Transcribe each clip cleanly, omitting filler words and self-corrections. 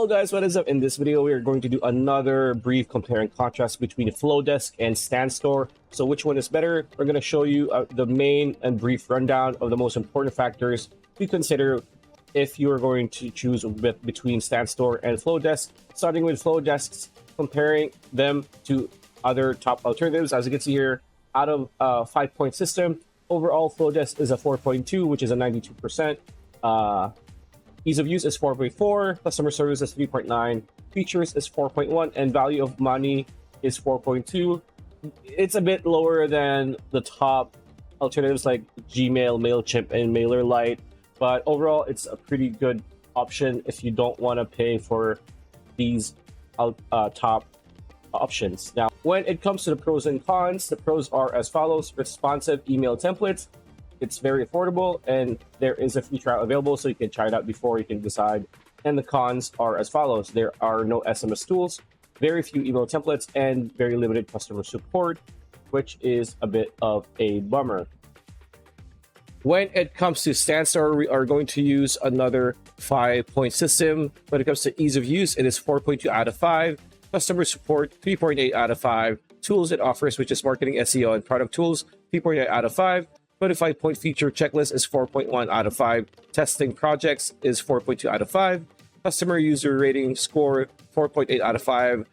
Hello guys, what is up? In this video, we are going to do another brief compare and contrast between Flodesk and StanStore. So which one is better? We're going to show you the main and brief rundown of the most important factors to consider if you are going to choose between StanStore and Flodesk. Starting with Flodesk, comparing them to other top alternatives. As you can see here, out of a 5-point system, overall Flodesk is a 4.2, which is a 92%. Ease of use is 4.4, customer service is 3.9, features is 4.1, and value of money is 4.2. It's a bit lower than the top alternatives like Gmail, MailChimp, and MailerLite, but overall it's a pretty good option if you don't want to pay for these top options. Now, when it comes to the pros and cons, the pros are as follows: responsive email templates. It's very affordable, and there is a free trial available, so you can try it out before you can decide. And the cons are as follows: there are no SMS tools, very few email templates, and very limited customer support, which is a bit of a bummer. When it comes to StanStore, we are going to use another 5-point system. When it comes to ease of use, it is 4.2 out of 5. Customer support, 3.8 out of 5. Tools it offers, which is marketing, SEO, and product tools, 3.8 out of 5. 25-point feature checklist is 4.1 out of 5. Testing projects is 4.2 out of 5. Customer user rating score, 4.8 out of 5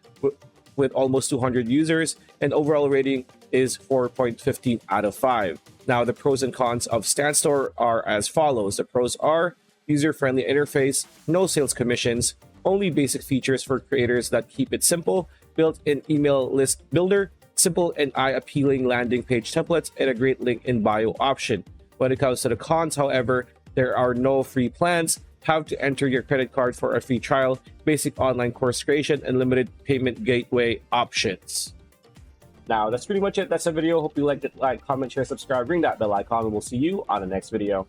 with almost 200 users. And overall rating is 4.15 out of 5. Now, the pros and cons of StanStore are as follows. The pros are user-friendly interface, no sales commissions, only basic features for creators that keep it simple, built-in email list builder, simple and eye-appealing landing page templates, and a great link in bio option. When it comes to the cons, however, there are no free plans, have to enter your credit card for a free trial, basic online course creation, and limited payment gateway options. Now, that's pretty much it. That's the video. Hope you liked it. Like, comment, share, subscribe, ring that bell icon, and we'll see you on the next video.